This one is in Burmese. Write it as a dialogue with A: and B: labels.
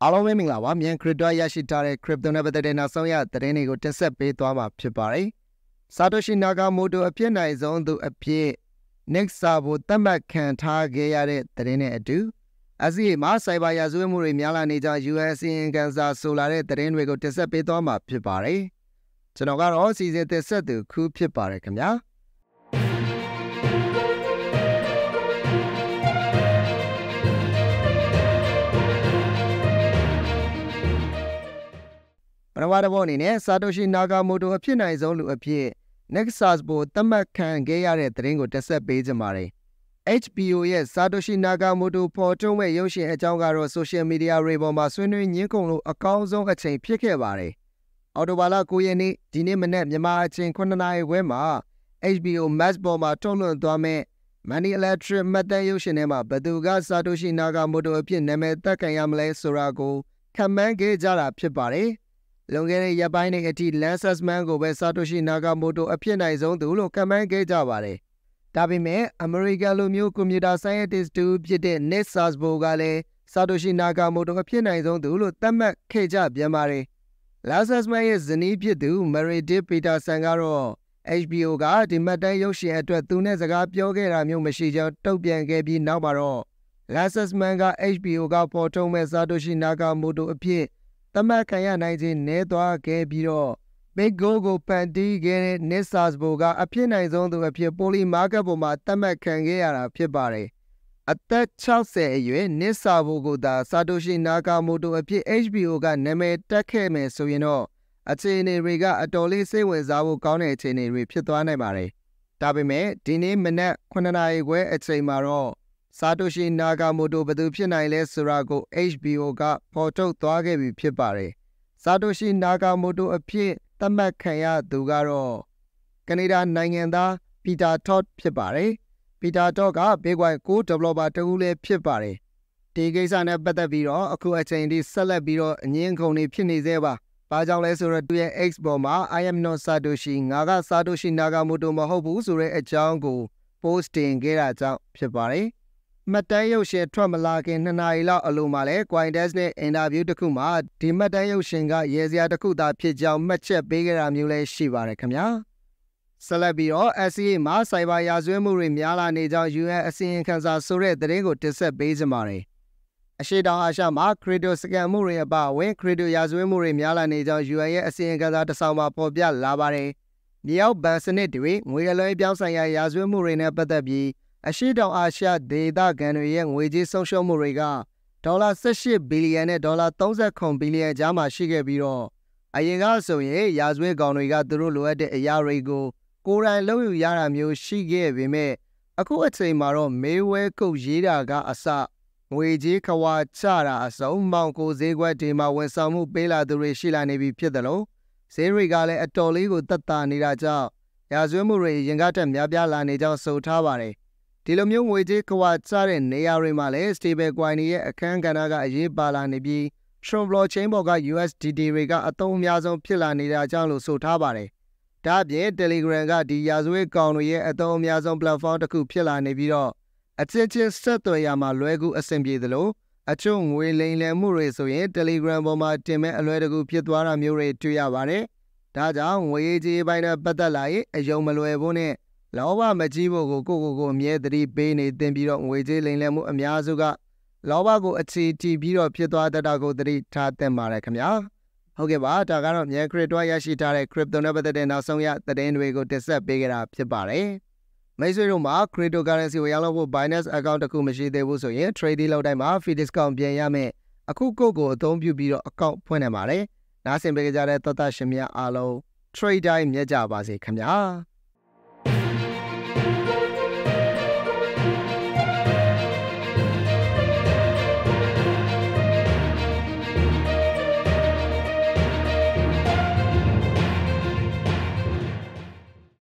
A: အားလုံးပဲမင်္ဂလာပါမြန်ခရစ်တိုရရှိထားတဲ့ crypto နဲ့ပတ်သက်တဲ့နောက်ဆုံးရသတင်းတွေကိုတင်ဆက်ပေးသွားမှာဖြစ်ပါတယ်။ Satoshi Nakamoto အဖြစ်နိုင်ဆုံးသူအဖြစ် Next Sabo သတ်မှတ်ခံထားခဲ့ရတဲ့သတင်းနဲ့အတူအစီအမှာစိုက်ဘာရာဇဝတ်မှုတွေများလာနေကြောင်း US အင်ကန်စာဆိုလာတဲ့သတင်းတွေကိုတင်ဆက်ပေးသွားမှာဖြစ်ပါတယ်။ကျွန်တော်ကတော့စီစဉ်တင်ဆက်သူခုဖြစ်ပါတယ်ခင်ဗျာ။ပထမတစ်ပုဒ်အနေနဲ့ Satoshi Nakamoto အဖြစ်နိုင်ဆုံးလူအဖြစ် Nexus ဘိုသတ်မှတ်ခံခဲ့ရတဲ့သတင်းကိုတက်ဆက်ပေးကြပါမယ်။ HBO ရဲ့ Satoshi Nakamoto ပေါ်ထုတ်မဲ့ရုပ်ရှင်အကြောင်းကတော့ social media တွေပေါ်မှာဆွေးနွေးညှင်းခုန်လို့အကောင်းဆုံးအချိန်ဖြစ်ခဲ့ပါတယ်။အော်တိုဘာလ9ရက်နေ့ဒီနေ့မနက်မြန်မာအချိန်9နာရီခွဲမှာ HBO Max ပေါ်မှာထုတ်လွှင့်သွားမဲ့ Money Electric မှတ်တမ်းရုပ်ရှင်ထဲမှာဘသူက Satoshi Nakamoto အဖြစ်နာမည်သက်ခံရမလဲဆိုတာကိုခန့်မှန်းခဲ့ကြတာဖြစ်ပါတယ်။လွန်ခဲ့တဲ့ရက်ပိုင်းတွေအထိ Lances Man ကိုပဲ Satoshi Nakamoto အဖြစ်နိုင်ဆုံးသူလို့ခန့်မှန်းခဲ့ကြပါတယ်။ဒါပေမဲ့အမေရိကန်လူမျိုးကွန်ပျူတာ scientist တူဖြစ်တဲ့ Nick Szabo ကလည်း Satoshi Nakamoto အဖြစ်နိုင်ဆုံးသူလို့သတ်မှတ်ခဲ့ကြပြန်ပါတယ်။ Lances Man ရဲ့ဇနီးဖြစ်သူ Meredith Peterson ကတော့ HBO ကဒီမှတ်တမ်းရုပ်ရှင်အတွက်သူနဲ့စကားပြောခဲ့တာမျိုးမရှိကြောင်းတုံ့ပြန်ခဲ့ပြီးနောက်မှာတော့ Lances Man က HBO ကပေါ်ထုတ်မဲ့ Satoshi Nakamoto အဖြစ်သတ်မှတ်ခံရနိုင်ခြင်းနည်းသွားခဲ့ပြီးတော့ Big Go ကိုဖန်တီးခဲ့တဲ့ Nick Szabo ကအဖြစ်နိုင်ဆုံးသူအဖြစ် Poly Market ပေါ်မှာသတ်မှတ်ခံခဲ့ရတာဖြစ်ပါတယ်။အသက်60အရွယ် Nick Szabo ကိုသာ Satoshi Nakamoto အဖြစ် HBO ကနာမည်တက်ခဲ့မယ်ဆိုရင်တော့အခြေအနေတွေကအတော်လေးစိတ်ဝင်စားဖို့ကောင်းတဲ့အခြေအနေတွေဖြစ်သွားနိုင်ပါတယ်။ဒါပေမဲ့ဒီနေ့မနက်9နာရီခွဲအချိန်မှာတော့Satoshi Nakamoto ဘယ်သူဖြစ်နိုင်လဲဆိုတာကို HBO ကဖော်ထုတ်သွားခဲ့ပြီဖြစ်ပါတယ်။ Satoshi Nakamoto အဖြစ်သတ်မှတ်ခံရသူကတော့ကနေဒါနိုင်ငံသား Peter Todd ဖြစ်ပါတယ်။ Peter Todd က Bitcoin Core Developer တဦးလည်းဖြစ်ပါတယ်။ဒီကိစ္စနဲ့ပတ်သက်ပြီးတော့အခုအချိန်ထိဆက်လက်ပြီးတော့အငင်းခုန်နေဖြစ်နေသေးပါ။ဘာကြောင့်လဲဆိုတော့သူရဲ့ X ပေါ်မှာ I am not Satoshi ငါက Satoshi Nakamoto မဟုတ်ဘူးဆိုတဲ့အကြောင်းကို post တင်ခဲ့တာကြောင့်ဖြစ်ပါတယ်။မှတ်တမ်းရုပ်ရှင်ထွက်မလာခင်2နာရီလောက်အလိုမှာလဲ Coindesk နဲ့အင်တာဗျူးတစ်ခုမှာဒီမှတ်တမ်းရုပ်ရှင်ကရေစရာတစ်ခုသာဖြစ်ကြောင်းမှတ်ချက်ပေးခဲ့တာမျိုးလဲရှိပါတယ်ခင်ဗျာဆက်လက်ပြီးတော့ SCA မှာစိုက်ဘာရာဇဝတ်မှုတွေများလာနေကြောင်း UN အစီရင်ခံစာဆိုတဲ့သတင်းကိုတင်ဆက်ပေးကြပါမယ်အရှေ့တောင်အာရှမှာ crypto စကန်မှုတွေအပါအဝင် crypto ရာဇဝတ်မှုတွေများလာနေကြောင်း UN ရဲ့အစီရင်ခံစာတစ်စောင်မှာဖော်ပြလာပါတယ်မြေအောက်ဘဏ်စနစ်တွေငွေအလွှဲပြောင်းဆိုင်ရာရာဇဝတ်မှုတွေနဲ့ပတ်သက်ပြီးအရှေ့တောင်အာရှဒေသခံတွေရဲ့ငွေကြေးဆုံးရှုံးမှုတွေကဒေါ်လာ18ဘီလီယံနဲ့ဒေါ်လာ39ဘီလီယံကြားမှာရှိခဲ့ပြီးတော့အရင်ကဆိုရင်ရာဇဝတ်ကောင်တွေကသူတို့လိုအပ်တဲ့အရာတွေကိုကိုယ်တိုင်လုပ်ယူရတာမျိုးရှိခဲ့ပေမဲ့အခုအချိန်မှာတော့မေးဝဲကုတ်ရေးတာကအစငွေကြေးခွာချတာအစုံမောင်ကိုဈေးကွက်တွေမှာဝန်ဆောင်မှုပေးလာသူတွေရှိလာနေပြီဖြစ်တယ်လို့ဈေးတွေကလည်းအတော်လေးကိုသက်သာနေတာကြောင့်ရာဇဝတ်မှုတွေရင်ကတက်များပြားလာနေကြောင်းဆိုထားပါတယ်ဒီလိုမျိုးငွေကြေးခွာချတဲ့နေရာတွေမှာလည်း stable coin တွေရဲ့အခန်းကဏ္ဍကအရေးပါလာနေပြီး Tron blockchain ပေါ်က USDT တွေကအသုံးအများဆုံးဖြစ်လာနေတာကြောင့်လို့ဆိုထားပါတယ်။ဒါ့အပြင် Telegram ကဒီရာဇဝတ်ကောင်တွေရဲ့အသုံးအများဆုံး platform တစ်ခုဖြစ်လာနေပြီးတော့အချင်းချင်းဆက်သွယ်ရမှာလွယ်ကူအဆင်ပြေသလိုအချို့ငွေလိမ်လည်မှုတွေဆိုရင် Telegram ပေါ်မှာတင်မဲ့အလွယ်တကူဖြစ်သွားတာမျိုးတွေတွေ့ရပါတယ်။ဒါကြောင့်ငွေကြေးပိုင်းနဲ့ပတ်သက်လာရင်အယုံမလွယ်ဖို့နဲ့လောဘမကြီးဖို့ကိုအမြဲတမ်းပေးနေသင်ပြီးတော့ငွေကြေးလိမ်လည်မှုအများစုကလောဘကိုအခြေတီးပြီးတော့ဖြစ်သွားတတ်တာကိုသတိထားသင့်ပါတယ်ခင်ဗျာဟုတ်ကဲ့ပါဒါကတော့မြန်ခရစ်တိုရရှိထားတဲ့ crypto နဲ့ပတ်သက်တဲ့နောက်ဆုံးရသတင်းတွေကိုတင်ဆက်ပေးခဲ့တာဖြစ်ပါတယ်မိတ်ဆွေတို့မှာ cryptocurrency ကိုရောင်းလို့ဖို့ Binance account တစ်ခုမရှိသေးဘူးဆိုရင် trade လုပ်တိုင်းမှာ fee discount ပြန်ရမယ်အခုကိုအသုံးပြုပြီးတော့ account ဖွင့်နိုင်ပါတယ်နားဆင်ပေးကြတဲ့သောတာရှင်များအားလုံး trade တိုင်းမြတ်ကြပါစေခင်ဗျာ